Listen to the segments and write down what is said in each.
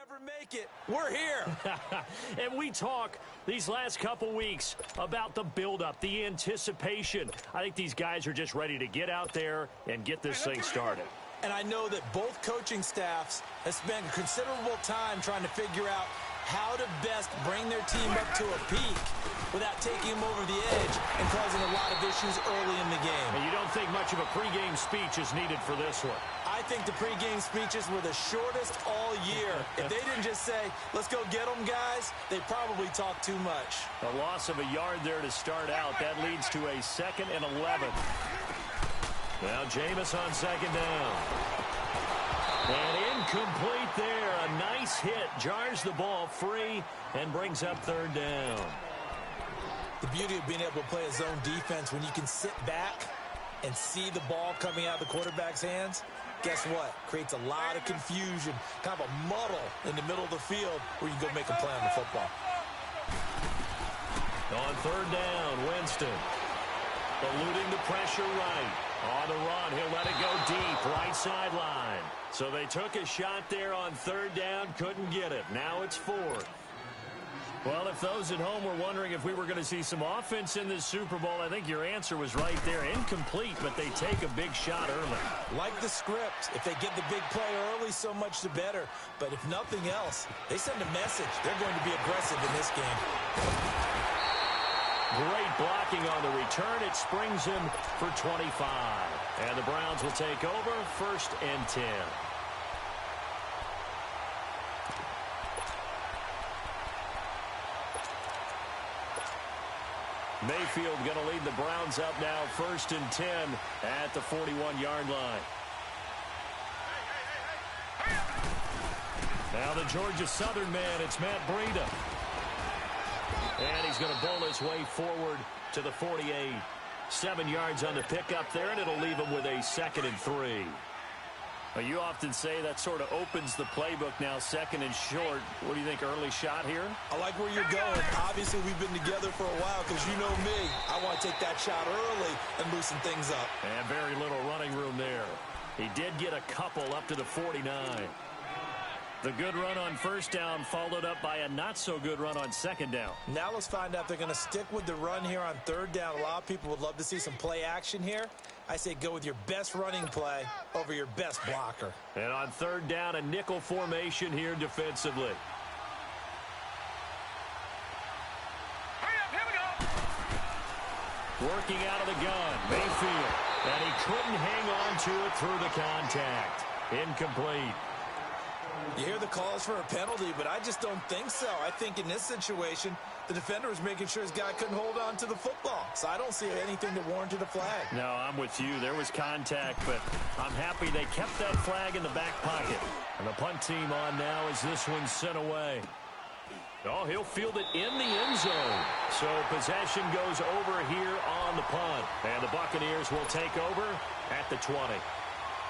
never make it, we're here. And we talk these last couple weeks about the buildup, the anticipation. I think these guys are just ready to get out there and get this thing started. And I know that both coaching staffs have spent considerable time trying to figure out how to best bring their team up to a peak without taking them over the edge and causing a lot of issues early in the game. And you don't think much of a pregame speech is needed for this one? I think the pregame speeches were the shortest all year. If they didn't just say, let's go get them, guys, they probably talked too much. A loss of a yard there to start out. That leads to a 2nd and 11. Now Jameis on 2nd down. And incomplete there. A nice hit. Jars the ball free and brings up 3rd down. The beauty of being able to play a zone defense when you can sit back and see the ball coming out of the quarterback's hands, guess what? Creates a lot of confusion, kind of a muddle in the middle of the field where you can go make a play on the football. On 3rd down, Winston. Eluding the pressure right. On the run, he'll let it go deep, right sideline. So they took a shot there on 3rd down, couldn't get it. Now it's 4th. Well, if those at home were wondering if we were going to see some offense in this Super Bowl, I think your answer was right there. Incomplete, but they take a big shot early. Like the script, if they get the big play early, so much the better. But if nothing else, they send a message. They're going to be aggressive in this game. Great blocking on the return. It springs him for 25. And the Browns will take over 1st and 10. Mayfield going to lead the Browns up now 1st and 10 at the 41-yard line. Now the Georgia Southern man, it's Matt Breida. And he's going to bowl his way forward to the 48. 7 yards on the pickup there, and it'll leave him with a 2nd and 3. Well, you often say that sort of opens the playbook now, 2nd and short. What do you think, early shot here? I like where you're going. Obviously, we've been together for a while because you know me. I want to take that shot early and loosen things up. And very little running room there. He did get a couple up to the 49. The good run on 1st down followed up by a not-so-good run on 2nd down. Now let's find out if they're going to stick with the run here on 3rd down. A lot of people would love to see some play action here. I say go with your best running play over your best blocker. And on 3rd down, a nickel formation here defensively. Working out of the gun, Mayfield. And he couldn't hang on to it through the contact. Incomplete. You hear the calls for a penalty, but I just don't think so. I think in this situation, the defender was making sure his guy couldn't hold on to the football. So I don't see anything that warranted a flag. No, I'm with you. There was contact, but I'm happy they kept that flag in the back pocket. And the punt team on now as this one's sent away. Oh, he'll field it in the end zone. So possession goes over here on the punt. And the Buccaneers will take over at the 20.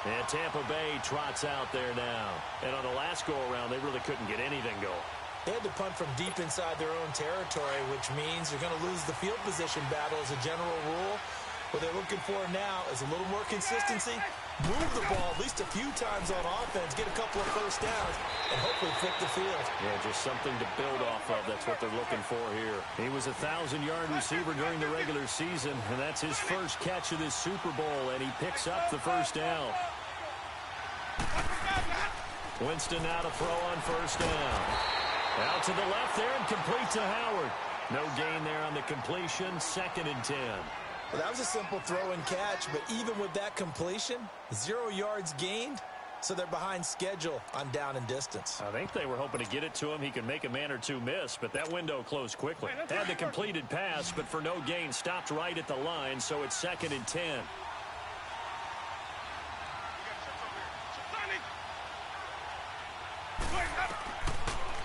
And Tampa Bay trots out there now. And on the last go-around, they really couldn't get anything going. They had to punt from deep inside their own territory, which means you're going to lose the field position battle as a general rule. What they're looking for now is a little more consistency, move the ball at least a few times on offense, get a couple of 1st downs, and hopefully flip the field. Yeah, just something to build off of. That's what they're looking for here. He was a 1,000-yard receiver during the regular season, and that's his first catch of this Super Bowl, and he picks up the 1st down. Winston now to throw on 1st down. Out to the left there and complete to Howard. No gain there on the completion, 2nd and 10. Well, that was a simple throw and catch, but even with that completion, 0 yards gained, so they're behind schedule on down and distance. I think they were hoping to get it to him. He could make a man or two miss, but that window closed quickly. Had the completed pass, but for no gain, stopped right at the line, so it's 2nd and 10.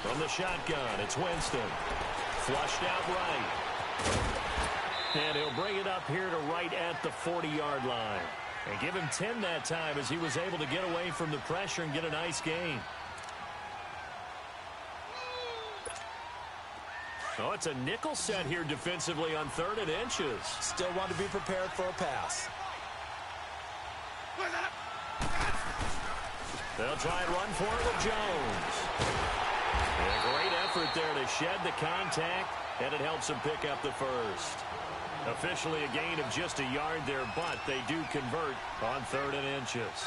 From the shotgun, it's Winston. Flushed out right. And he'll bring it up here to right at the 40-yard line. And give him 10 that time as he was able to get away from the pressure and get a nice gain. Oh, it's a nickel set here defensively on 3rd and inches. Still want to be prepared for a pass. They'll try and run for it with Jones. And a great effort there to shed the contact, and it helps them pick up the first. Officially a gain of just a yard there, but they do convert on 3rd and inches.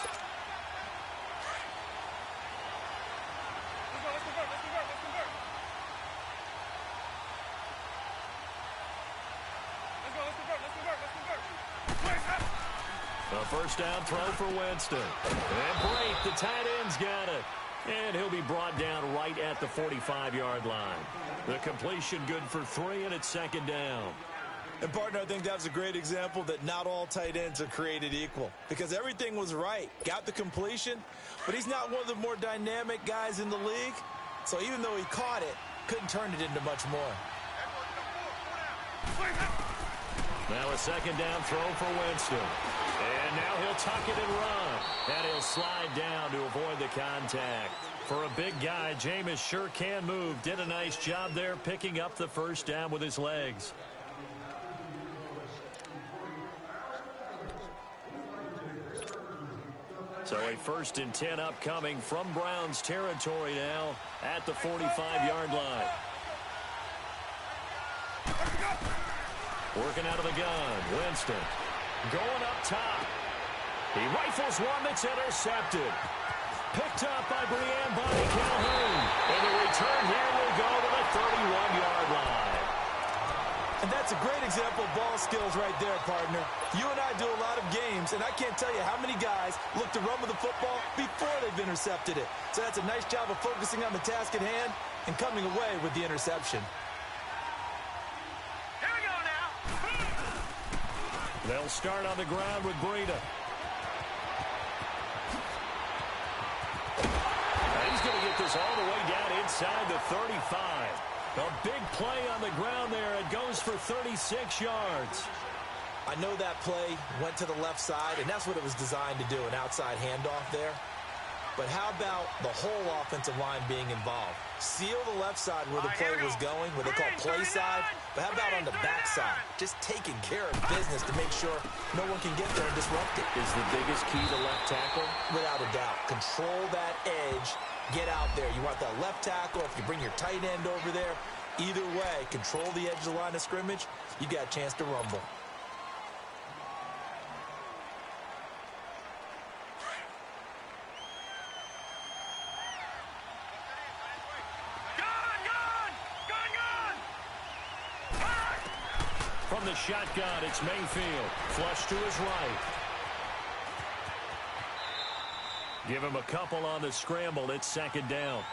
A first down throw for Winston. And break, the tight end's got it. And he'll be brought down right at the 45-yard line. The completion good for 3, and it's 2nd down. And, partner, I think that was a great example that not all tight ends are created equal. Because everything was right. Got the completion, but he's not one of the more dynamic guys in the league. So even though he caught it, couldn't turn it into much more. Now a 2nd down throw for Winston. And now he'll tuck it and run. And he'll slide down to avoid the contact. For a big guy, Jameis sure can move. Did a nice job there picking up the first down with his legs. So a 1st and 10 upcoming from Browns territory now at the 45-yard line. Working out of the gun, Winston going up top. He rifles one that's intercepted. Picked up by Brian Bonnie Calhoun. And the return here will go to the 31-yard line. And that's a great example of ball skills right there, partner. You and I do a lot of games, and I can't tell you how many guys look to run with the football before they've intercepted it. So that's a nice job of focusing on the task at hand and coming away with the interception. Here we go now. They'll start on the ground with Breida. He's going to get this all the way down inside the 35. A big play on the ground there. It goes for 36 yards. I know that play went to the left side, and that's what it was designed to do, an outside handoff there. But how about the whole offensive line being involved? Seal the left side where the play was going, what they call play side. But how about on the back side? Just taking care of business to make sure no one can get there and disrupt it. Is the biggest key to left tackle? Without a doubt. Control that edge. Get out there. You want that left tackle. If you bring your tight end over there, either way, control the edge of the line of scrimmage, you got a chance to rumble. From the shotgun, it's Mayfield. Flush to his right. Give him a couple on the scramble. It's 2nd down.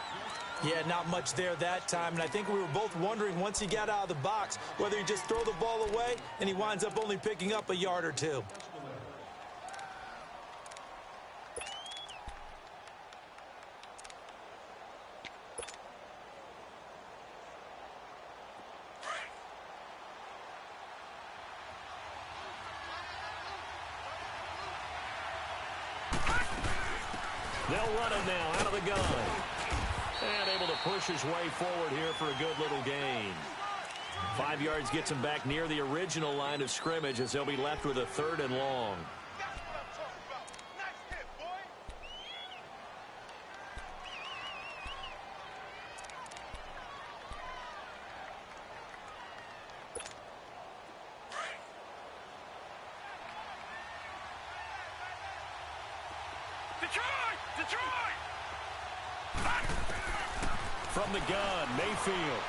Yeah, not much there that time. And I think we were both wondering once he got out of the box whether he just throw the ball away and he winds up only picking up a yard or two. They'll run it now out of the gun. And able to push his way forward here for a good little gain. 5 yards gets him back near the original line of scrimmage as they'll be left with a 3rd and long. From the gun, Mayfield.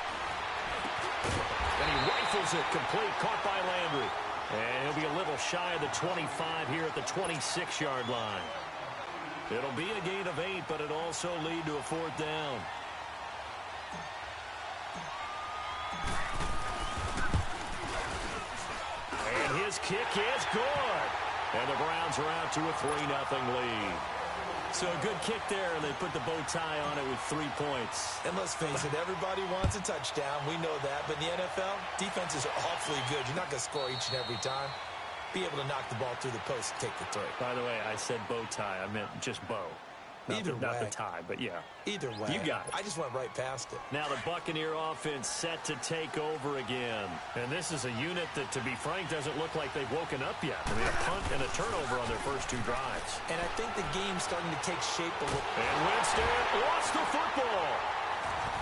And he rifles it complete, caught by Landry. And he'll be a little shy of the 25 here at the 26-yard line. It'll be a gain of 8, but it'll also lead to a 4th down. And his kick is good. And the Browns are out to a 3-0 lead. So a good kick there, and they put the bow tie on it with 3 points. And let's face it, everybody wants a touchdown. We know that. But in the NFL, defenses are awfully good. You're not going to score each and every time. Be able to knock the ball through the post and take the 3. By the way, I said bow tie. I meant just bow. Not the tie, but yeah. Either way. You got it. I just went right past it. Now the Buccaneer offense set to take over again. And this is a unit that, to be frank, doesn't look like they've woken up yet. I mean, a punt and a turnover on their first 2 drives. And I think the game's starting to take shape a little. And Winston lost the football.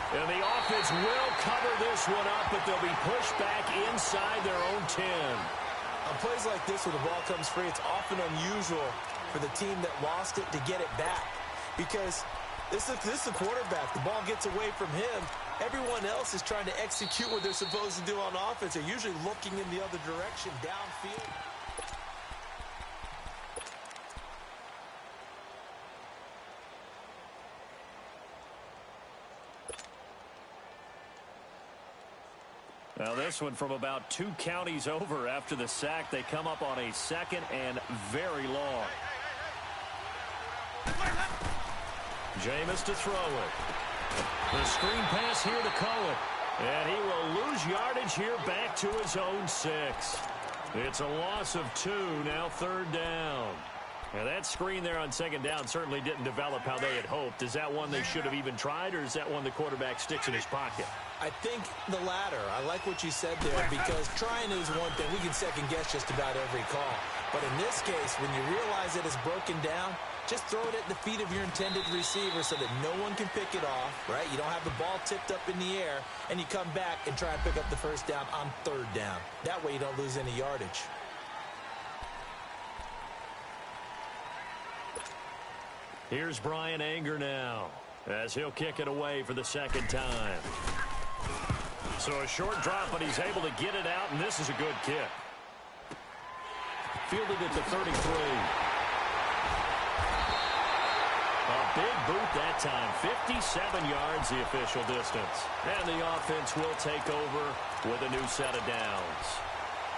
And the offense will cover this one up, but they'll be pushed back inside their own 10. On plays like this where the ball comes free, it's often unusual for the team that lost it to get it back. Because this is the quarterback. The ball gets away from him. Everyone else is trying to execute what they're supposed to do on offense. They're usually looking in the other direction, downfield. Now this one from about 2 counties over after the sack. They come up on a 2nd and very long. Jameis to throw it. The screen pass here to Cohen. And he will lose yardage here back to his own 6. It's a loss of 2, now 3rd down. Now that screen there on 2nd down certainly didn't develop how they had hoped. Is that one they should have even tried, or is that one the quarterback sticks in his pocket? I think the latter. I like what you said there, because trying is one thing. We can second-guess just about every call. But in this case, when you realize it is broken down, just throw it at the feet of your intended receiver so that no one can pick it off, right? You don't have the ball tipped up in the air, and you come back and try and pick up the 1st down on 3rd down. That way you don't lose any yardage. Here's Brian Anger now, as he'll kick it away for the 2nd time. So a short drop, but he's able to get it out, and this is a good kick. Fielded at the 33. A big boot that time. 57 yards the official distance. And the offense will take over with a new set of downs.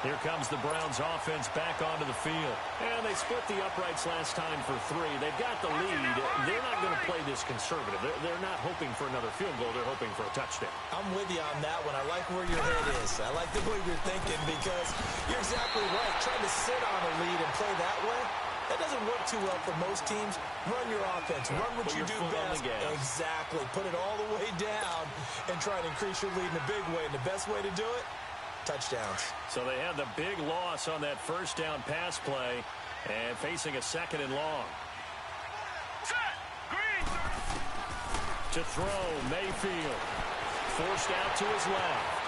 Here comes the Browns offense back onto the field. And they split the uprights last time for 3. They've got the lead. They're not going to play this conservative. They're not hoping for another field goal. They're hoping for a touchdown. I'm with you on that one. I like where your head is. I like the way you're thinking, because you're exactly right. Trying to sit on a lead and play that way, that doesn't work too well for most teams. Run your offense. Run what you do best. Exactly. Put it all the way down and try and increase your lead in a big way. And the best way to do it, touchdowns. So they had the big loss on that 1st down pass play, and facing a 2nd and long. To throw, Mayfield. Forced out to his left.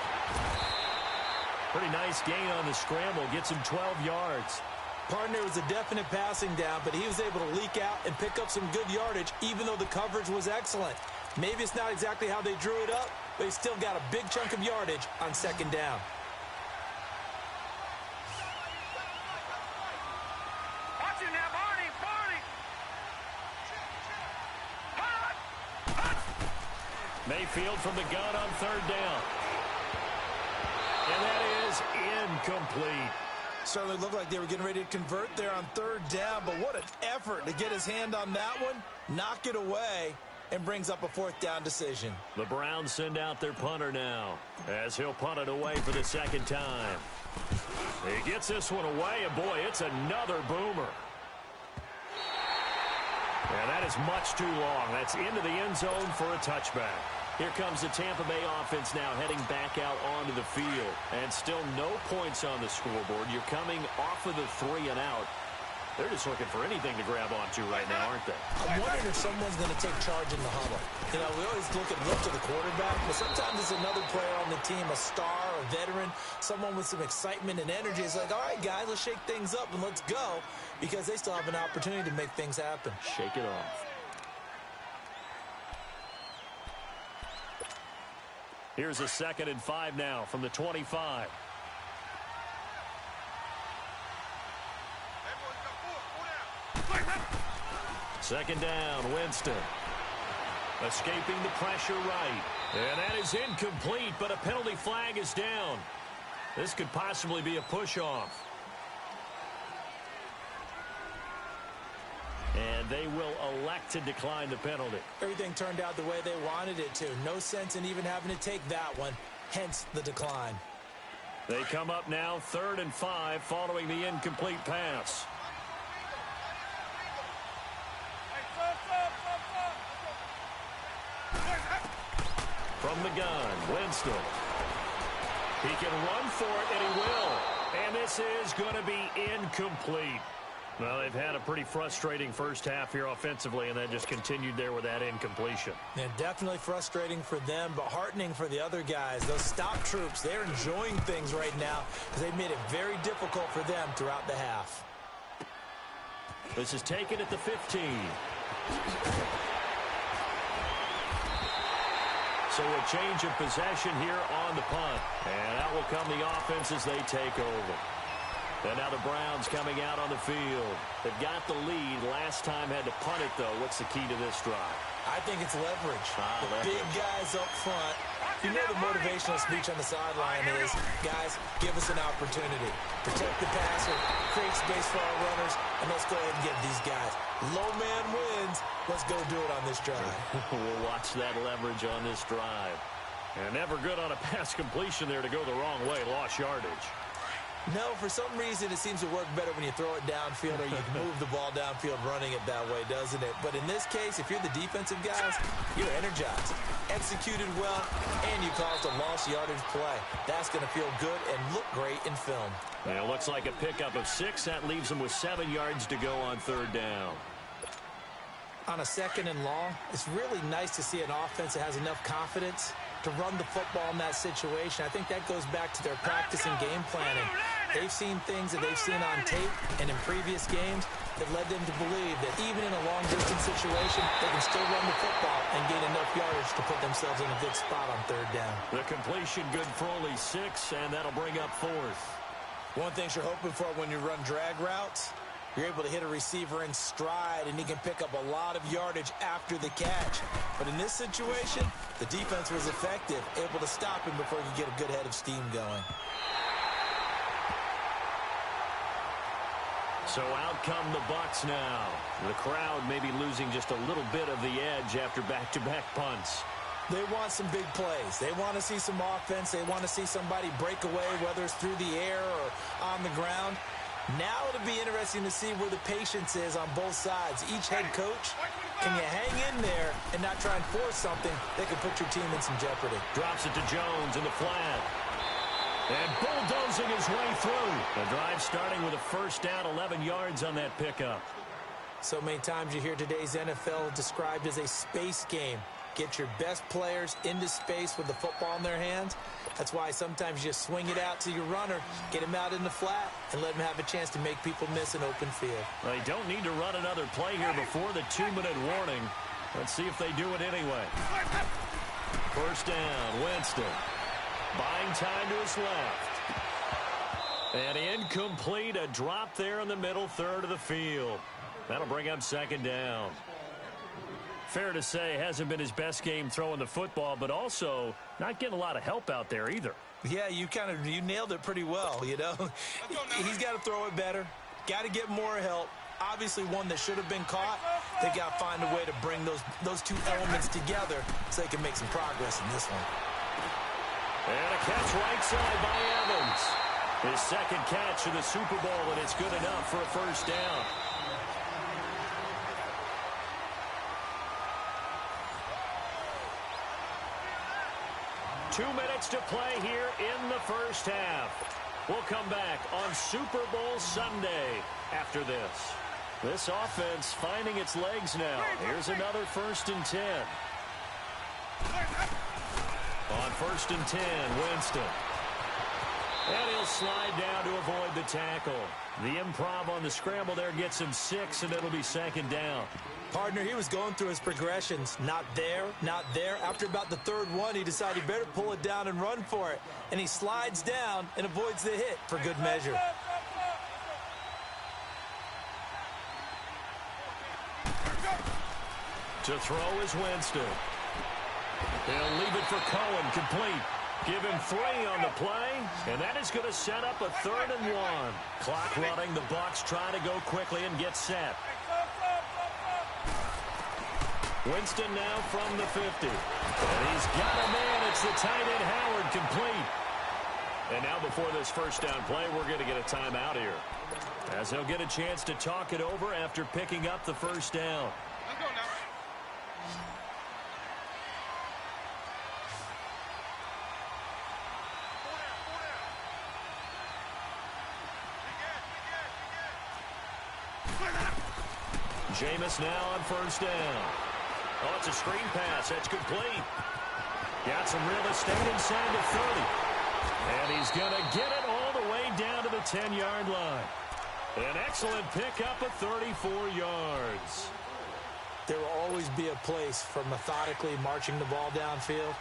Pretty nice gain on the scramble. Gets him 12 yards. Partner was a definite passing down, but he was able to leak out and pick up some good yardage, even though the coverage was excellent. Maybe it's not exactly how they drew it up, but he still got a big chunk of yardage on 2nd down. Mayfield from the gun on 3rd down. And that is incomplete. Certainly looked like they were getting ready to convert there on 3rd down, but what an effort to get his hand on that one, knock it away, and brings up a 4th down decision. The Browns send out their punter now, as he'll punt it away for the 2nd time. He gets this one away, and boy, it's another boomer. And that is much too long. That's into the end zone for a touchback. Here comes the Tampa Bay offense now heading back out onto the field. And still no points on the scoreboard. You're coming off of the 3 and out. They're just looking for anything to grab onto right now, aren't they? I'm wondering if someone's going to take charge in the huddle. You know, we always look to the quarterback, but sometimes it's another player on the team, a star, a veteran, someone with some excitement and energy. It's like, all right, guys, let's shake things up and let's go, because they still have an opportunity to make things happen. Shake it off. Here's a 2nd and 5 now from the 25. Second down, Winston. Escaping the pressure right. And that is incomplete, but a penalty flag is down. This could possibly be a push-off. And they will elect to decline the penalty. Everything turned out the way they wanted it to. No sense in even having to take that one, hence the decline. They come up now 3rd and 5 following the incomplete pass. from the gun. Winston. He can run for it, and he will. And this is going to be incomplete. Well, they've had a pretty frustrating first half here offensively, and then just continued there with that incompletion. Yeah, definitely frustrating for them, but heartening for the other guys. Those stop troops, they're enjoying things right now because they've made it very difficult for them throughout the half. This is taken at the 15. So a change of possession here on the punt. And out will come the offense as they take over. And now the Browns coming out on the field. They've got the lead. Last time had to punt it, though. What's the key to this drive? I think it's leverage. Leverage. Big guys up front. You know the motivational speech on the sideline is, guys, give us an opportunity. Protect the passer, create space for our runners, and let's go ahead and get these guys. Low man wins. Let's go do it on this drive. We'll watch that leverage on this drive. And never good on a pass completion there to go the wrong way. Lost yardage. No, for some reason it seems to work better when you throw it downfield or you move the ball downfield running it that way, doesn't it? But in this case, if you're the defensive guys, you're energized, executed well, and you caused a lost yardage play. That's going to feel good and look great in film. And it looks like a pickup of 6. That leaves them with 7 yards to go on third down. On a second and long, it's really nice to see an offense that has enough confidence to run the football in that situation. I think that goes back to their practice and game planning. They've seen things that they've seen on tape and in previous games that led them to believe that even in a long-distance situation, they can still run the football and gain enough yardage to put themselves in a good spot on third down. The completion good for only 6, and that'll bring up 4th. One thing you're hoping for when you run drag routes, you're able to hit a receiver in stride, and he can pick up a lot of yardage after the catch. But in this situation, the defense was effective, able to stop him before he could get a good head of steam going. So out come the Bucs now. The crowd may be losing just a little bit of the edge after back-to-back punts. They want some big plays. They want to see some offense. They want to see somebody break away, whether it's through the air or on the ground. Now it'll be interesting to see where the patience is on both sides. Each head coach, can you hang in there and not try and force something that can put your team in some jeopardy? Drops it to Jones in the flat. And bulldozing his way through. The drive starting with a first down, 11 yards on that pickup. So many times you hear today's NFL described as a space game. Get your best players into space with the football in their hands. That's why sometimes you just swing it out to your runner, get him out in the flat, and let him have a chance to make people miss an open field. They don't need to run another play here before the 2-minute warning. Let's see if they do it anyway. First down, Winston. Buying time to his left. And incomplete, a drop there in the middle third of the field. That'll bring up second down. Fair to say, hasn't been his best game throwing the football, but also not getting a lot of help out there either. Yeah, you nailed it pretty well, you know. He's got to throw it better, got to get more help. Obviously one that should have been caught. They got to find a way to bring those two elements together so they can make some progress in this one. And a catch right side by Evans. His second catch of the Super Bowl, and it's good enough for a first down. Two minutes to play here in the first half. We'll come back on Super Bowl Sunday after this. This offense finding its legs now. Here's another 1st and 10. On 1st and 10, Winston. And he'll slide down to avoid the tackle. The improv on the scramble there gets him 6, and it'll be second down. Partner, he was going through his progressions. Not there, not there. After about the third one, he decided he better pull it down and run for it. And he slides down and avoids the hit for good measure. To throw is Winston. He'll leave it for Cohen, complete. Give him 3 on the play, and that is going to set up a 3rd and 1. Clock running, the Bucs try to go quickly and get set. Winston now from the 50. And he's got a man. It's the tight end Howard, complete. And now before this first down play, we're going to get a timeout here, as he'll get a chance to talk it over after picking up the first down. Jameis now on first down. Oh, it's a screen pass. That's complete. Got some real estate inside the 30. And he's going to get it all the way down to the 10-yard line. An excellent pickup of 34 yards. There will always be a place for methodically marching the ball downfield.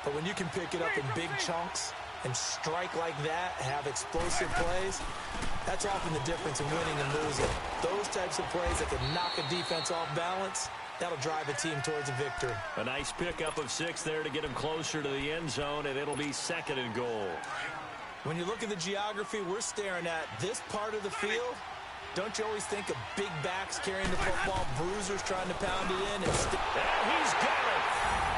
But when you can pick it up in big chunks and strike like that, have explosive plays, that's often the difference in winning and losing. Those types of plays that can knock a defense off balance, that'll drive a team towards a victory. A nice pickup of 6 there to get him closer to the end zone, and it'll be 2nd and goal. When you look at the geography we're staring at, this part of the field, don't you always think of big backs carrying the football, bruisers trying to pound it in? And he's got it!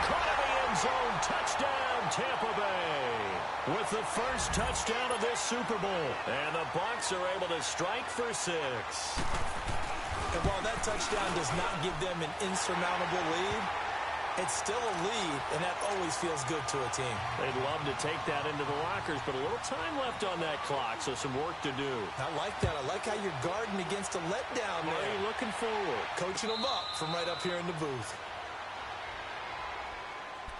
Caught in the end zone, touchdown, Tampa Bay! With the first touchdown of this Super Bowl. And the Bucs are able to strike for 6. And while that touchdown does not give them an insurmountable lead, it's still a lead, and that always feels good to a team. They'd love to take that into the lockers, but a little time left on that clock, so some work to do. I like that. I like how you're guarding against a letdown there. Are you looking forward? Coaching them up from right up here in the booth.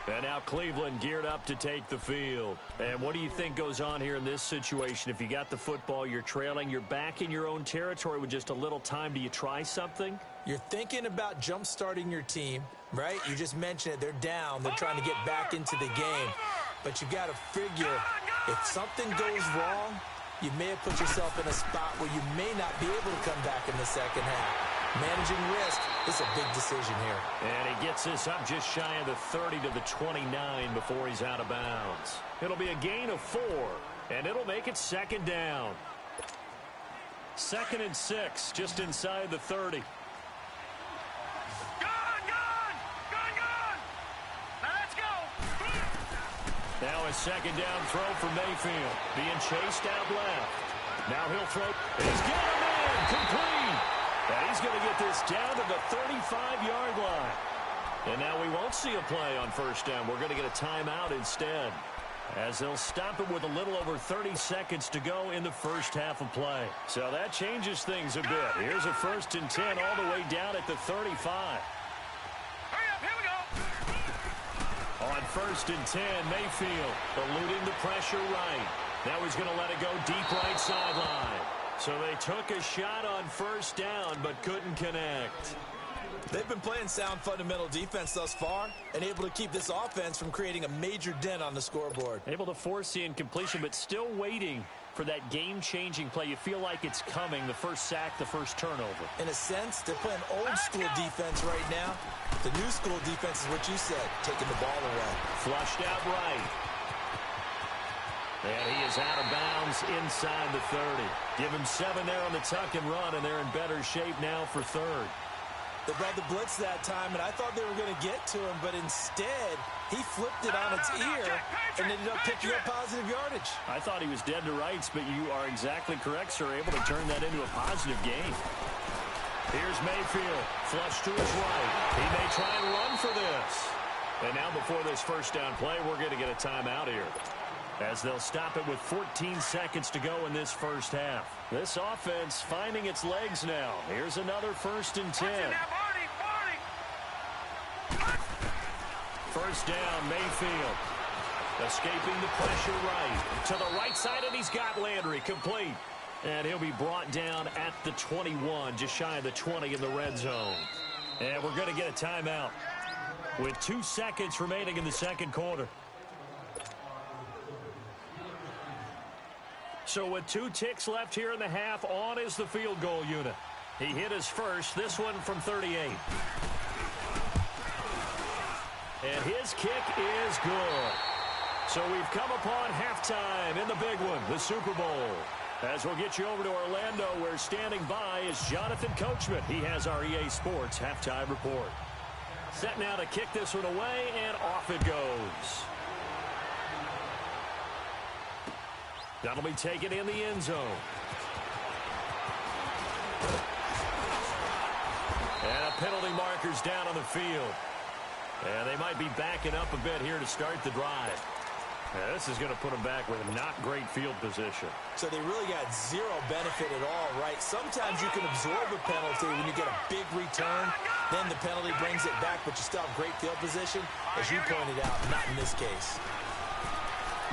And now Cleveland geared up to take the field. And what do you think goes on here in this situation? If you got the football, you're trailing, you're back in your own territory with just a little time. Do you try something? You're thinking about jump-starting your team, right? You just mentioned it. They're down. They're trying to get back into the game. But you got to figure, if something goes wrong, you may have put yourself in a spot where you may not be able to come back in the second half. Managing risk is a big decision here. And he gets this up just shy of the 30 to the 29 before he's out of bounds. It'll be a gain of 4, and it'll make it 2nd down. 2nd and 6, just inside the 30. Now a 2nd down throw for Mayfield. Being chased out left. Now he'll throw. He's got him in. Complete. And he's going to get this down to the 35-yard line. And now we won't see a play on first down. We're going to get a timeout instead, as they'll stop it with a little over 30 seconds to go in the first half of play. So that changes things a bit. Here's a 1st and 10 all the way down at the 35. On 1st and 10, Mayfield eluding the pressure right. Now he's going to let it go deep right sideline. So they took a shot on first down but couldn't connect. They've been playing sound fundamental defense thus far and able to keep this offense from creating a major dent on the scoreboard. Able to force the incompletion, but still waiting for that game-changing play. You feel like it's coming, the first sack, the first turnover. In a sense, they're playing old-school defense right now. The new school defense is what you said, taking the ball away. Flushed out right. And he is out of bounds inside the 30. Give him 7 there on the tuck and run, and they're in better shape now for 3rd. They brought the blitz that time, and I thought they were going to get to him, but instead, he flipped it on its ear and ended up picking up positive yardage. I thought he was dead to rights, but you are exactly correct, sir. Able to turn that into a positive gain. Here's Mayfield, flush to his right. He may try and run for this. And now before this first down play, we're going to get a timeout here, as they'll stop it with 14 seconds to go in this first half. This offense finding its legs now. Here's another 1st and 10. First down, Mayfield. Escaping the pressure right. To the right side, and he's got Landry complete. And he'll be brought down at the 21, just shy of the 20 in the red zone. And we're going to get a timeout with 2 seconds remaining in the second quarter. So with 2 ticks left here in the half, on is the field goal unit. He hit his first, this one from 38. And his kick is good. So we've come upon halftime in the big one, the Super Bowl. As we'll get you over to Orlando, where standing by is Jonathan Coachman. He has our EA Sports halftime report. Set now to kick this one away, and off it goes. That'll be taken in the end zone. And a penalty marker's down on the field. And they might be backing up a bit here to start the drive. This is going to put them back with not great field position. So they really got zero benefit at all, right? Sometimes you can absorb a penalty when you get a big return. Then the penalty brings it back, but you still have great field position. As you pointed out, not in this case.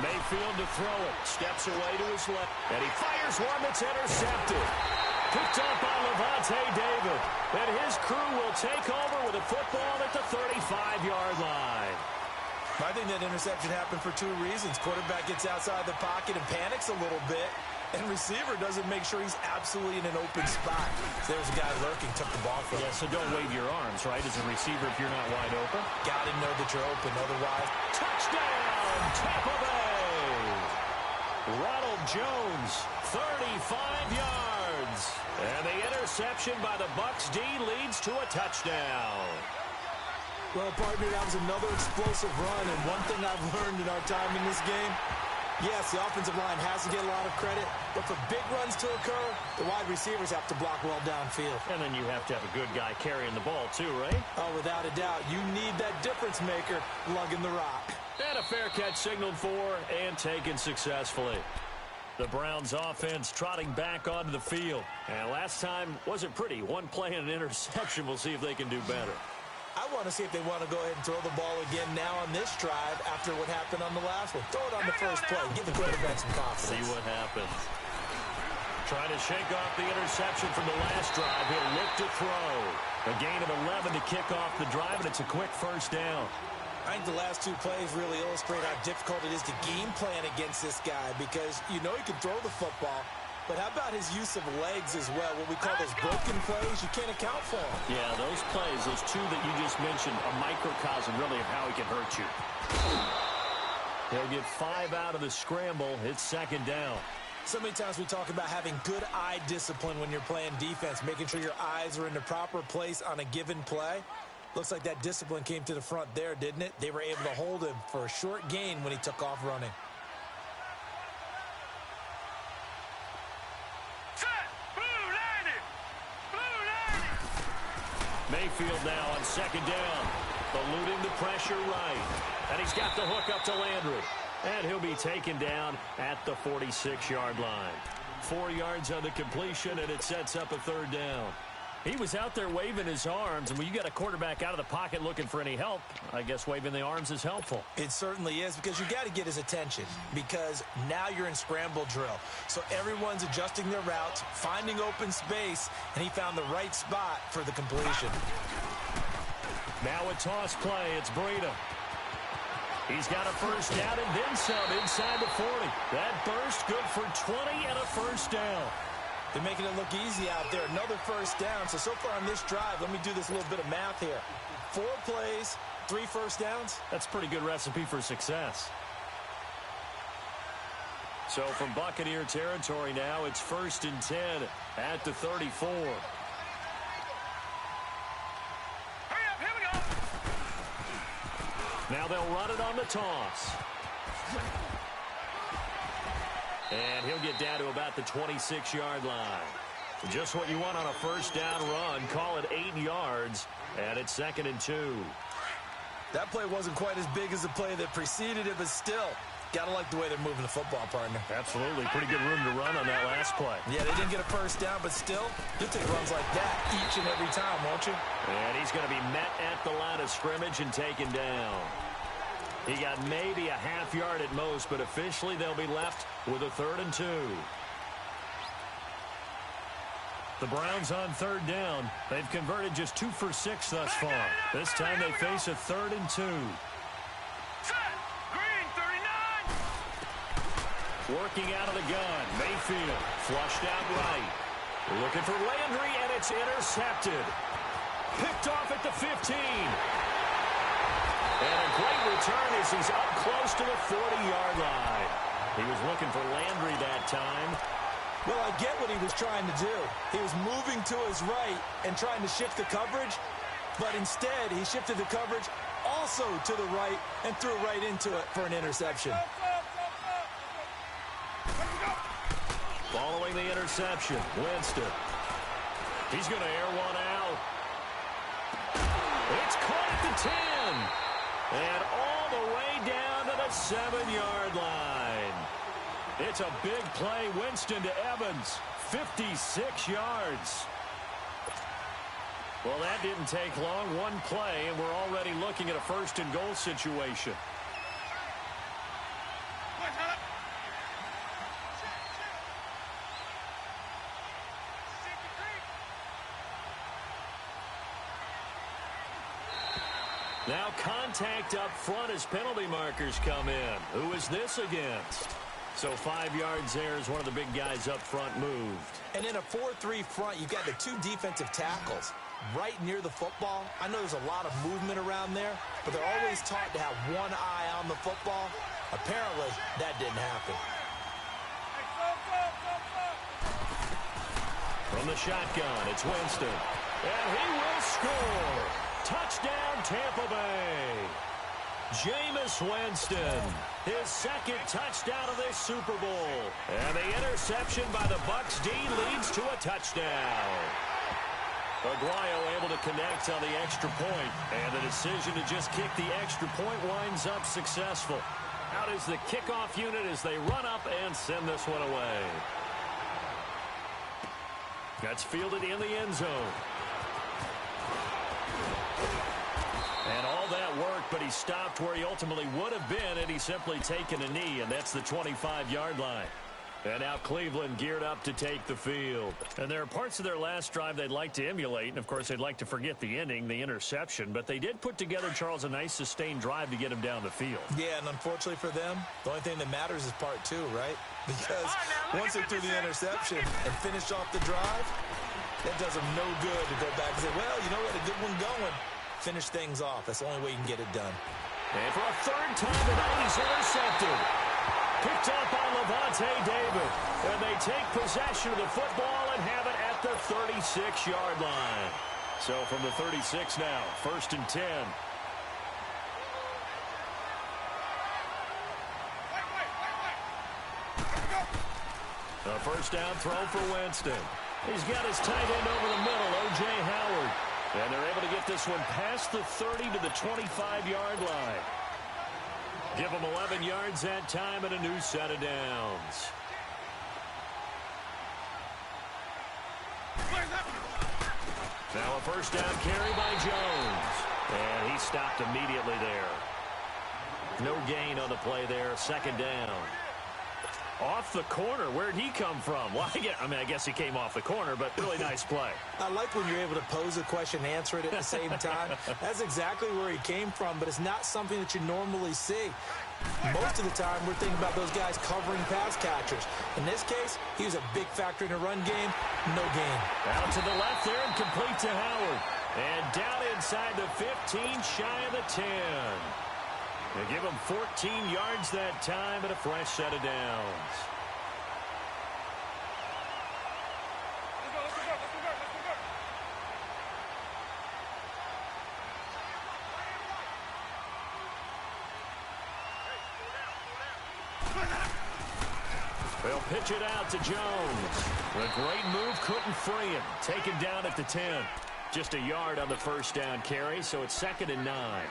Mayfield to throw it. Steps away to his left. And he fires one that's intercepted. Picked up by Levante David. And his crew will take over with a football at the 35-yard line. I think that interception happened for two reasons. Quarterback gets outside the pocket and panics a little bit, and receiver doesn't make sure he's absolutely in an open spot. So there was a guy lurking, took the ball from him. Yeah, so don't wave your arms, right, as a receiver if you're not wide open. Got to know that you're open, otherwise. Touchdown, Tampa Bay! Ronald Jones, 35 yards. And the interception by the Bucs D leads to a touchdown. Well, partner, that was another explosive run, and one thing I've learned in our time in this game, yes, the offensive line has to get a lot of credit, but for big runs to occur, the wide receivers have to block well downfield. And then you have to have a good guy carrying the ball, too, right? Oh, without a doubt. You need that difference maker lugging the rock. And a fair catch signaled for and taken successfully. The Browns offense trotting back onto the field. And last time wasn't pretty. One play and an interception. We'll see if they can do better. I want to see if they want to go ahead and throw the ball again now on this drive after what happened on the last one. Throw it on the first play. Give the quarterback some confidence. See what happens. Trying to shake off the interception from the last drive. He'll look to throw. A gain of 11 to kick off the drive, and it's a quick first down. I think the last two plays really illustrate how difficult it is to game plan against this guy because you know he can throw the football. But how about his use of legs as well? What we call those broken plays, you can't account for them. Yeah, those plays, those two that you just mentioned, a microcosm really of how he can hurt you. He'll get 5 out of the scramble. It's second down. So many times we talk about having good eye discipline when you're playing defense, making sure your eyes are in the proper place on a given play. Looks like that discipline came to the front there, didn't it? They were able to hold him for a short gain when he took off running. Mayfield now on second down. Eluding the pressure right. And he's got the hook up to Landry. And he'll be taken down at the 46-yard line. 4 yards on the completion, and it sets up a third down. He was out there waving his arms, and when you got a quarterback out of the pocket looking for any help, I guess waving the arms is helpful. It certainly is, because you got to get his attention, because now you're in scramble drill. So everyone's adjusting their routes, finding open space, and he found the right spot for the completion. Now a toss play. It's Breida. He's got a first down and then some inside the 40. That burst good for 20 and a first down. They're making it look easy out there. Another first down. So far on this drive, let me do this little bit of math here. 4 plays, 3 first downs. That's a pretty good recipe for success. So from Buccaneer territory now, it's 1st and 10 at the 34. Hurry up, here we go. Now they'll run it on the toss. And he'll get down to about the 26-yard line. Just what you want on a first down run. Call it 8 yards, and it's 2nd and 2. That play wasn't quite as big as the play that preceded it, but still, gotta like the way they're moving the football, partner. Absolutely. Pretty good room to run on that last play. Yeah, they didn't get a first down, but still, you'll take runs like that each and every time, won't you? And he's going to be met at the line of scrimmage and taken down. He got maybe a half yard at most, but officially they'll be left with a 3rd and 2. The Browns on 3rd down. They've converted just 2 for 6 thus far. This time they face a 3rd and 2. Green, 39. Working out of the gun. Mayfield flushed out right. Looking for Landry, and it's intercepted. Picked off at the 15. And a great return as he's up close to the 40-yard line. He was looking for Landry that time. Well, I get what he was trying to do. He was moving to his right and trying to shift the coverage, but instead he shifted the coverage also to the right and threw right into it for an interception. Following the interception, Winston. He's going to air one out. It's caught at the 10. And all all the way down to the 7-yard line. It's a big play. Winston to Evans, 56 yards. Well, that didn't take long. One play, and we're already looking at a 1st and goal situation. Now contact up front as penalty markers come in. Who is this against? So 5 yards there as one of the big guys up front moved. And in a 4-3 front, you've got the 2 defensive tackles right near the football. I know there's a lot of movement around there, but they're always taught to have one eye on the football. Apparently, that didn't happen. From the shotgun, it's Winston. And he will score. Touchdown, Tampa Bay. Jameis Winston, his 2nd touchdown of this Super Bowl. And the interception by the Bucs D leads to a touchdown. Aguayo able to connect on the extra point. And the decision to just kick the extra point winds up successful. Out is the kickoff unit as they run up and send this one away. That's fielded in the end zone. And all that worked, but he stopped where he ultimately would have been had he simply taken a knee, and that's the 25-yard line. And now Cleveland geared up to take the field. And there are parts of their last drive they'd like to emulate, and of course they'd like to forget the ending, the interception, but they did put together, Charles, a nice sustained drive to get him down the field. Yeah, and unfortunately for them, the only thing that matters is part 2, right? Because once they threw the interception and finished off the drive, that does them no good to go back and say, well, you know what, a good one going. Finish things off. That's the only way you can get it done. And for a 3rd time tonight, he's intercepted. Picked up by Levante David. And they take possession of the football and have it at the 36-yard line. So from the 36 now, 1st and 10. A 1st down throw for Winston. He's got his tight end over the middle, O.J. Howard. And they're able to get this one past the 30 to the 25-yard line. Give them 11 yards that time and a new set of downs. Now a 1st down carry by Jones. And he stopped immediately there. No gain on the play there. 2nd down. Off the corner. Where'd he come from? Well, I guess he came off the corner, but really nice play. I like when you're able to pose a question and answer it at the same time. That's exactly where he came from, but it's not something that you normally see. Most of the time, we're thinking about those guys covering pass catchers. In this case, he was a big factor in the run game. No gain. Out to the left there and complete to Howard. And down inside the 15, shy of the 10. They give him 14 yards that time and a fresh set of downs. They'll pitch it out to Jones. A great move, couldn't free him. Taken down at the 10. Just a yard on the 1st down carry, so it's 2nd and 9.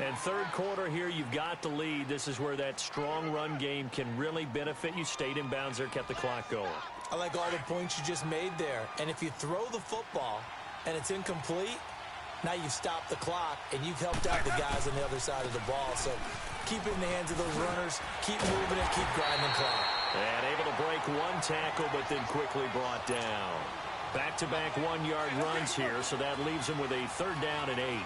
And 3rd quarter here, you've got the lead. This is where that strong run game can really benefit you. Stayed in bounds there, kept the clock going. I like all the points you just made there. And if you throw the football and it's incomplete, now you've stopped the clock and you've helped out the guys on the other side of the ball. So keep it in the hands of those runners, keep moving it, keep grinding clock. And able to break one tackle, but then quickly brought down. Back-to-back 1-yard runs here, so that leaves him with a 3rd down and 8.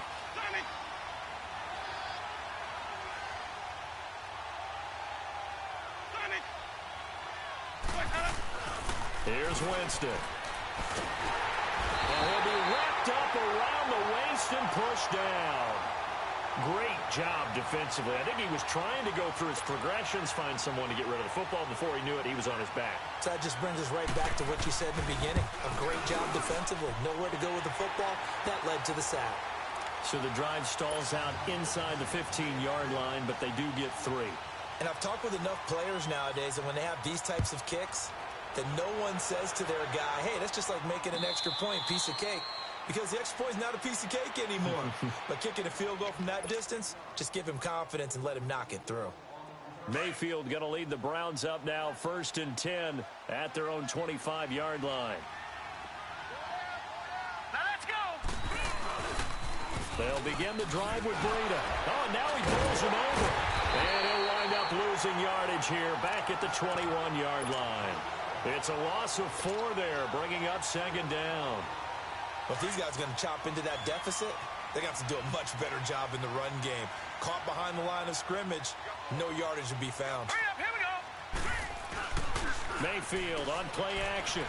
Here's Winston. And he'll be wrapped up around the waist and pushed down. Great job defensively. I think he was trying to go through his progressions, find someone to get rid of the football. Before he knew it, he was on his back. So that just brings us right back to what you said in the beginning. A great job defensively. Nowhere to go with the football. That led to the sack. So the drive stalls out inside the 15-yard line, but they do get 3. And I've talked with enough players nowadays, and when they have these types of kicks, that no one says to their guy, hey, that's just like making an extra point, piece of cake. because the extra point is not a piece of cake anymore. But kicking a field goal from that distance, just give him confidence and let him knock it through. Mayfield going to lead the Browns up now, 1st and 10 at their own 25-yard line. Now let's go. They'll begin the drive with Breida. Oh, and now he pulls him over. And he'll wind up losing yardage here back at the 21-yard line. It's a loss of 4 there, bringing up 2nd down. Well, if these guys are going to chop into that deficit, they got to do a much better job in the run game. Caught behind the line of scrimmage, no yardage to be found. Hurry up, here we go. Mayfield on play action.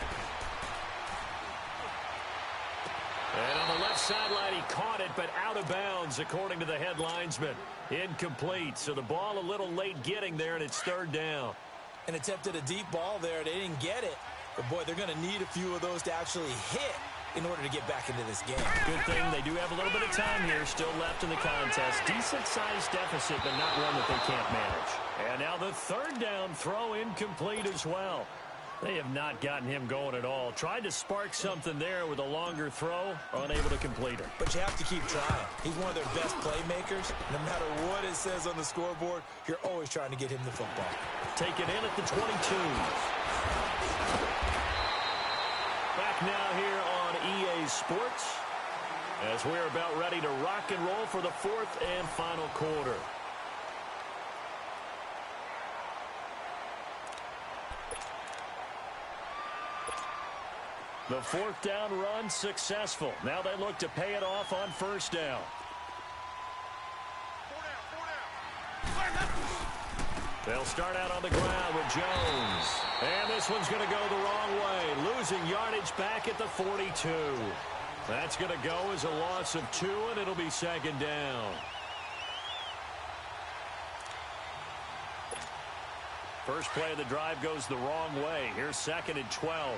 And on the left sideline, he caught it, but out of bounds, according to the head linesman. Incomplete, so the ball a little late getting there, and it's 3rd down. And attempted a deep ball there. They didn't get it. But, boy, they're going to need a few of those to actually hit in order to get back into this game. Good thing they do have a little bit of time here still left in the contest. Decent-sized deficit, but not one that they can't manage. And now the 3rd down throw incomplete as well. They have not gotten him going at all. Tried to spark something there with a longer throw, unable to complete it. But you have to keep trying. He's one of their best playmakers. No matter what it says on the scoreboard, you're always trying to get him the football. Take it in at the 22. Back now here on EA Sports as we're about ready to rock and roll for the 4th and final quarter. The 4th down run successful. Now they look to pay it off on 1st down. They'll start out on the ground with Jones. And this one's going to go the wrong way. Losing yardage back at the 42. That's going to go as a loss of 2, and it'll be 2nd down. First play of the drive goes the wrong way. Here's 2nd and 12.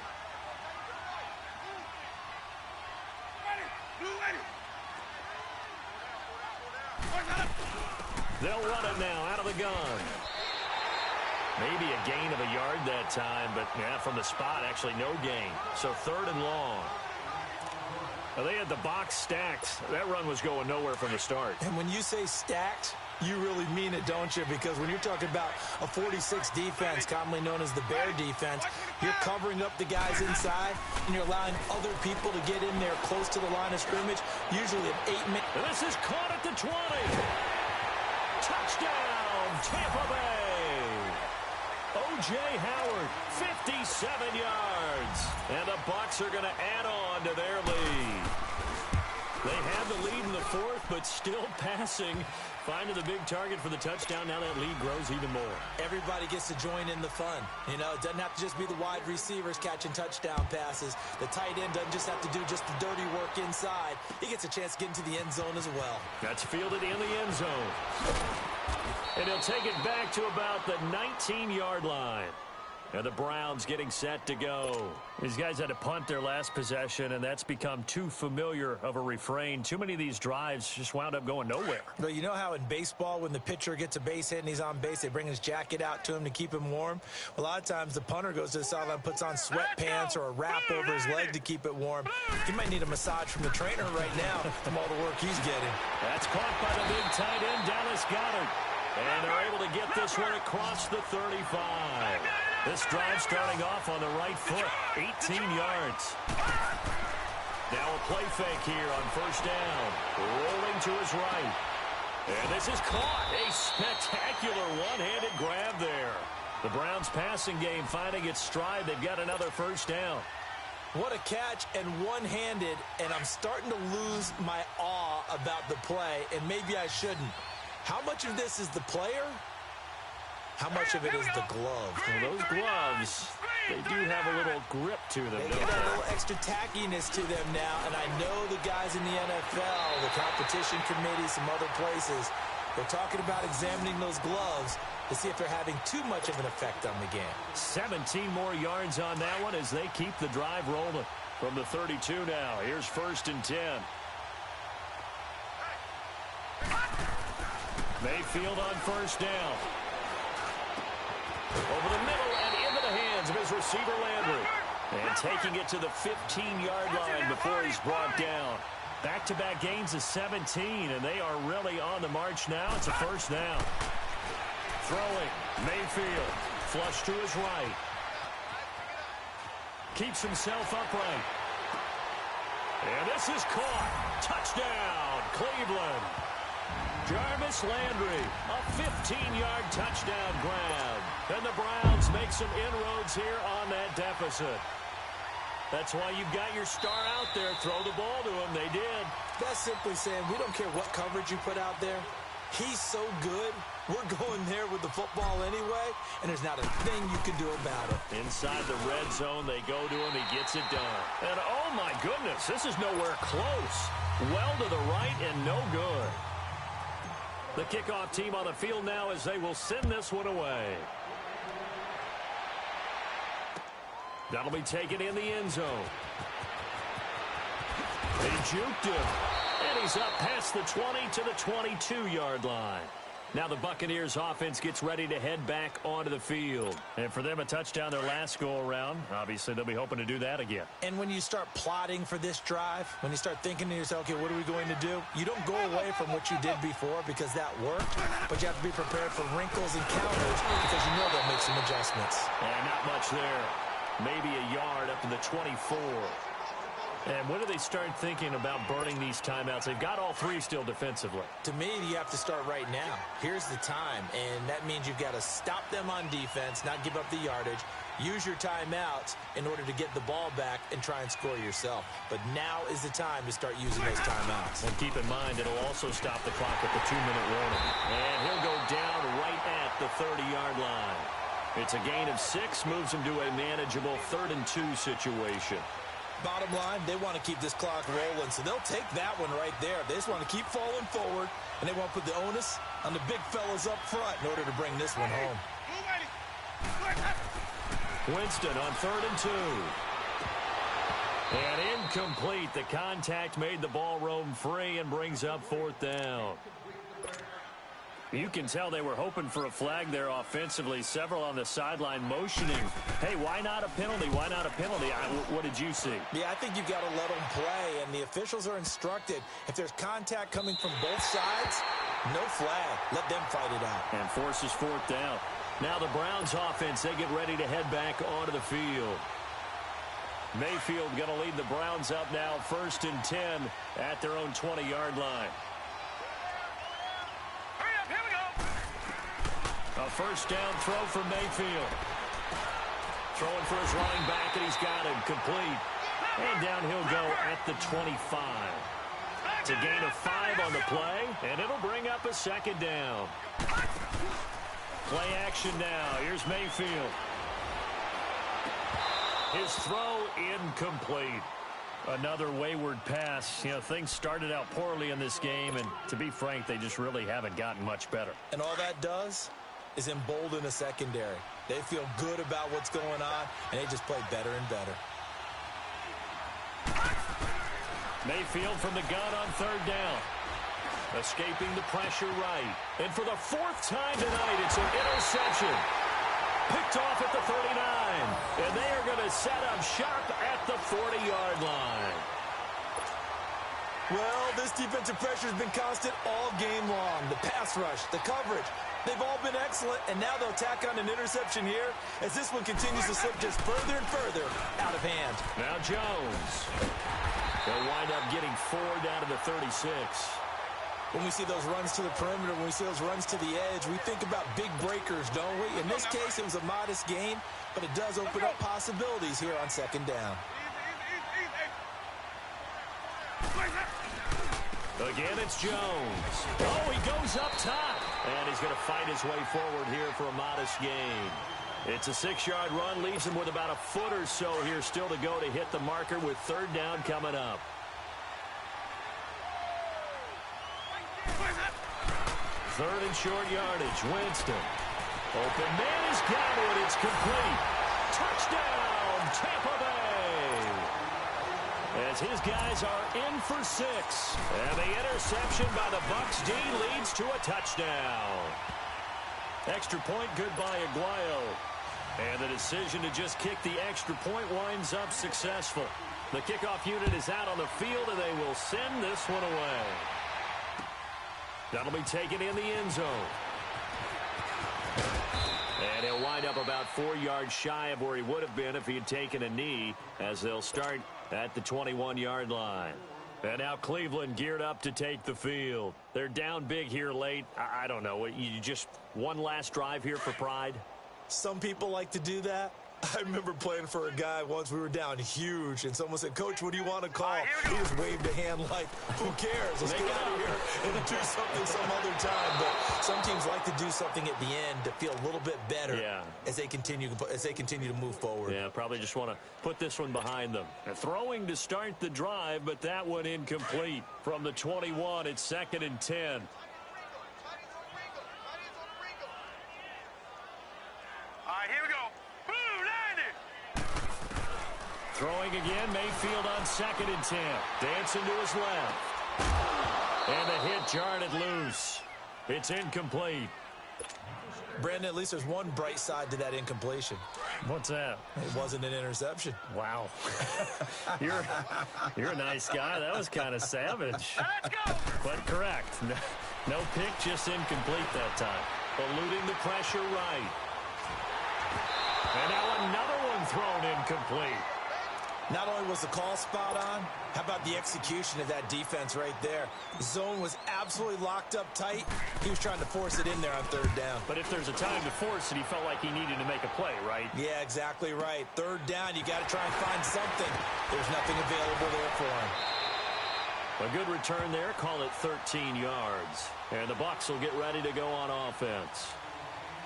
They'll run it now out of the gun. Maybe a gain of a yard that time, but yeah, from the spot, actually no gain. So 3rd and long. Now, they had the box stacked. That run was going nowhere from the start. And when you say stacked, you really mean it, don't you? Because when you're talking about a 46 defense, commonly known as the Bear defense, you're covering up the guys inside, and you're allowing other people to get in there close to the line of scrimmage, usually an 8-minute. And this is caught at the 20. Touchdown, Tampa Bay. O.J. Howard, 57 yards. And the Bucs are going to add on to their lead. They have the lead in the 4th, but still passing. Finding the big target for the touchdown. Now that lead grows even more. Everybody gets to join in the fun. You know, it doesn't have to just be the wide receivers catching touchdown passes. The tight end doesn't just have to do just the dirty work inside. He gets a chance to get into the end zone as well. That's fielded in the end zone. And he'll take it back to about the 19-yard line. And the Browns getting set to go. These guys had to punt their last possession, and that's become too familiar of a refrain. Too many of these drives just wound up going nowhere. But you know how in baseball, when the pitcher gets a base hit and he's on base, they bring his jacket out to him to keep him warm? A lot of times the punter goes to the sideline, puts on sweatpants or a wrap over his leg to keep it warm. He might need a massage from the trainer right now from all the work he's getting. That's caught by the big tight end, Dallas Goedert. And they're able to get this one across the 35. This drive starting off on the right foot, 18 yards. Now a play fake here on 1st down. Rolling to his right. And this is caught. A spectacular one-handed grab there. The Browns passing game finding its stride. They've got another 1st down. What a catch, and one-handed, and I'm starting to lose my awe about the play, and maybe I shouldn't. How much of this is the player? How much of it is the glove? Well, those gloves, they do have a little grip to them. They get a little extra tackiness to them now, and I know the guys in the NFL, the competition committee, some other places, they're talking about examining those gloves to see if they're having too much of an effect on the game. 17 more yards on that one as they keep the drive rolling. From the 32 now, here's 1st and 10. Mayfield on 1st down. Over the middle and into the hands of his receiver, Landry. And taking it to the 15-yard line before he's brought down. Back-to-back gains of 17, and they are really on the march now. It's a first down. Throwing, Mayfield, flush to his right. Keeps himself upright. And this is caught. Touchdown, Cleveland. Jarvis Landry, a 15-yard touchdown grab. And the Browns make some inroads here on that deficit. That's why you've got your star out there. Throw the ball to him. They did. That's simply saying we don't care what coverage you put out there. He's so good. We're going there with the football anyway, and there's not a thing you can do about it. Inside the red zone, they go to him. He gets it done. And, oh, my goodness, this is nowhere close. Well to the right and no good. The kickoff team on the field now as they will send this one away. That'll be taken in the end zone. They juked him. And he's up past the 20 to the 22-yard line. Now the Buccaneers offense gets ready to head back onto the field. And for them, a touchdown their last go-around. Obviously, they'll be hoping to do that again. And when you start plotting for this drive, when you start thinking to yourself, okay, what are we going to do? You don't go away from what you did before because that worked, but you have to be prepared for wrinkles and counters because you know they'll make some adjustments. And not much there. Maybe a yard up to the 24. And when do they start thinking about burning these timeouts? They've got all three still defensively. To me, you have to start right now. Here's the time, and that means you've got to stop them on defense, not give up the yardage, use your timeouts in order to get the ball back and try and score yourself. But now is the time to start using those timeouts. And keep in mind, it'll also stop the clock with the 2-minute warning. And he'll go down right at the 30-yard line. It's a gain of 6, moves him to a manageable 3rd and 2 situation. Bottom line, they want to keep this clock rolling, so they'll take that one right there. They just want to keep falling forward, and they want to put the onus on the big fellas up front in order to bring this one home. Winston on 3rd and 2. And incomplete. The contact made the ball roam free and brings up 4th down. You can tell they were hoping for a flag there offensively. Several on the sideline motioning. Hey, why not a penalty? Why not a penalty? What did you see? Yeah, I think you've got to let them play, and the officials are instructed. If there's contact coming from both sides, no flag. Let them fight it out. And forces 4th down. Now the Browns offense, they get ready to head back onto the field. Mayfield going to lead the Browns up now, 1st and 10 at their own 20-yard line. A first down throw for Mayfield. Throwing for his running back, and he's got him complete. And down he'll go at the 25. It's a gain of 5 on the play, and it'll bring up a 2nd down. Play action now. Here's Mayfield. His throw incomplete. Another wayward pass. You know, things started out poorly in this game, and to be frank, they just really haven't gotten much better. And all that does is embolden a secondary. They feel good about what's going on, and they just play better and better. Mayfield from the gun on 3rd down. Escaping the pressure right. And for the 4th time tonight, it's an interception. Picked off at the 39. And they are going to set up shop at the 40-yard line. Well, this defensive pressure has been constant all game long. The pass rush, the coverage, they've all been excellent, and now they'll tack on an interception here as this one continues to slip just further and further out of hand. Now Jones. They'll wind up getting 4 down to the 36. When we see those runs to the perimeter, when we see those runs to the edge, we think about big breakers, don't we? In this case, it was a modest gain, but it does open up possibilities here on 2nd down. Again, it's Jones. Oh, he goes up top. And he's going to fight his way forward here for a modest gain. It's a 6-yard run, leaves him with about a foot or so here still to go to hit the marker with 3rd down coming up. 3rd and short yardage. Winston. Open man is got it. It's complete. Touchdown, Tampa Bay. As his guys are in for 6. And the interception by the Bucs D leads to a touchdown. Extra point, good by Aguayo. And the decision to just kick the extra point winds up successful. The kickoff unit is out on the field, and they will send this one away. That'll be taken in the end zone. And he'll wind up about 4 yards shy of where he would have been if he had taken a knee, as they'll start at the 21-yard line. And now Cleveland geared up to take the field. They're down big here late. I don't know. You just one last drive here for pride? Some people like to do that. I remember playing for a guy once. We were down huge, and someone said, "Coach, what do you want to call?" He just waved a hand like, "Who cares? Let's get out of here and do something some other time." But some teams like to do something at the end to feel a little bit better as they continue to move forward. Yeah, probably just want to put this one behind them. And throwing to start the drive, but that one incomplete. From the 21, it's 2nd and 10. All right, here we go. Throwing again, Mayfield on 2nd and 10. Dancing to his left. And the hit jarred it loose. It's incomplete. Brandon, at least there's one bright side to that incompletion. What's that? It wasn't an interception. Wow. You're a nice guy. That was kind of savage. Let's go. But correct. No pick, just incomplete that time. Eluding the pressure right. And now another one thrown incomplete. Not only was the call spot on, how about the execution of that defense right there? The zone was absolutely locked up tight. He was trying to force it in there on 3rd down. But if there's a time to force it, he felt like he needed to make a play, right? Yeah, exactly right. 3rd down, you got to try and find something. There's nothing available there for him. A good return there, call it 13 yards. And the Bucs will get ready to go on offense.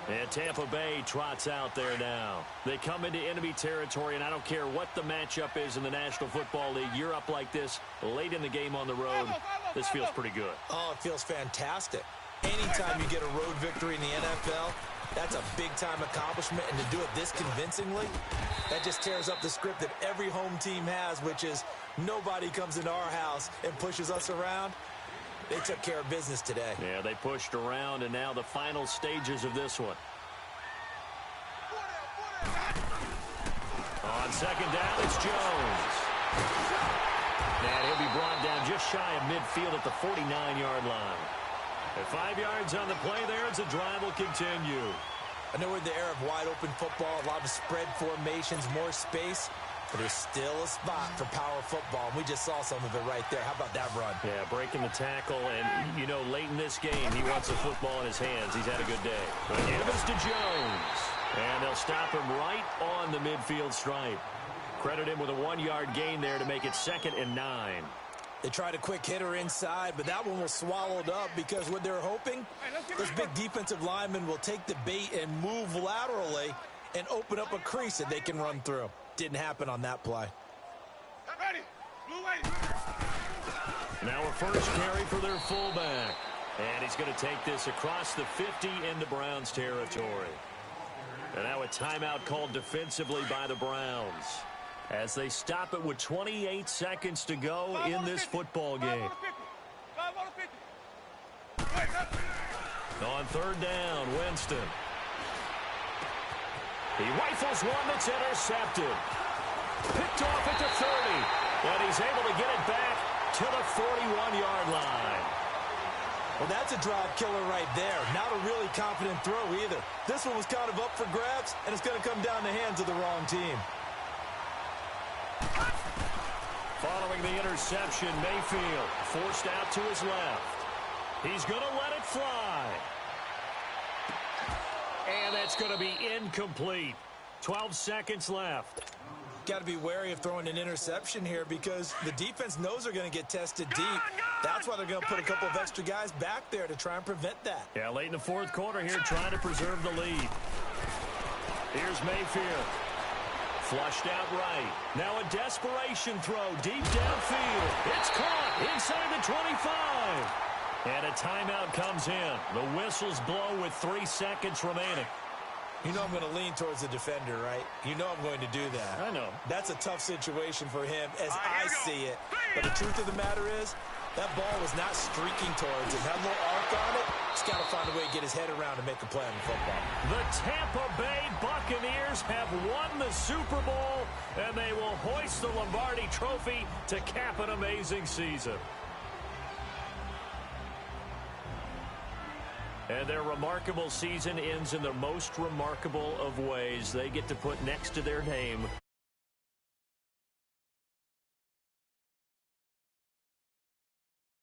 And Tampa Bay trots out there now. They come into enemy territory, and I don't care what the matchup is in the National Football League. You're up like this late in the game on the road. This feels pretty good. Oh, it feels fantastic. Anytime you get a road victory in the NFL, that's a big-time accomplishment. And to do it this convincingly, that just tears up the script that every home team has, which is nobody comes into our house and pushes us around. They took care of business today. Yeah, they pushed around, and now the final stages of this one. On 2nd down, it's Jones. And he'll be brought down just shy of midfield at the 49-yard line. At 5 yards on the play there, as the drive will continue. I know we're in the era of wide-open football, a lot of spread formations, more space. But there's still a spot for power football, and we just saw some of it right there. How about that run? Yeah, breaking the tackle, and, you know, late in this game, he wants the football in his hands. He's had a good day. Evans to Jones, and they'll stop him right on the midfield stripe. Credit him with a 1-yard gain there to make it 2nd and 9. They tried a quick hitter inside, but that one was swallowed up because what they're hoping, those big defensive linemen will take the bait and move laterally and open up a crease that they can run through. Didn't happen on that play. Now a first carry for their fullback. And he's going to take this across the 50 into Browns territory. And now a timeout called defensively by the Browns as they stop it with 28 seconds to go in this football game. On 3rd down, Winston. He rifles one that's intercepted. Picked off at the 30. And he's able to get it back to the 41-yard line. Well, that's a drive killer right there. Not a really confident throw either. This one was kind of up for grabs, and it's going to come down the hands of the wrong team. Following the interception, Mayfield forced out to his left. He's going to let it fly. And that's going to be incomplete. 12 seconds left. Got to be wary of throwing an interception here because the defense knows they're going to get tested deep. That's why they're going to put a couple of extra guys back there to try and prevent that. Yeah, late in the 4th quarter here, trying to preserve the lead. Here's Mayfield. Flushed out right. Now a desperation throw deep downfield. It's caught inside the 25. And a timeout comes in. The whistles blow with 3 seconds remaining. You know I'm going to lean towards the defender, right? You know I'm going to do that. I know. That's a tough situation for him as I see it. But the truth of the matter is, That ball was not streaking towards him. Had a little arc on it. Just got to find a way to get his head around and make a play on the football. The Tampa Bay Buccaneers have won the Super Bowl, and they will hoist the Lombardi Trophy to cap an amazing season. And their remarkable season ends in the most remarkable of ways. They get to put next to their name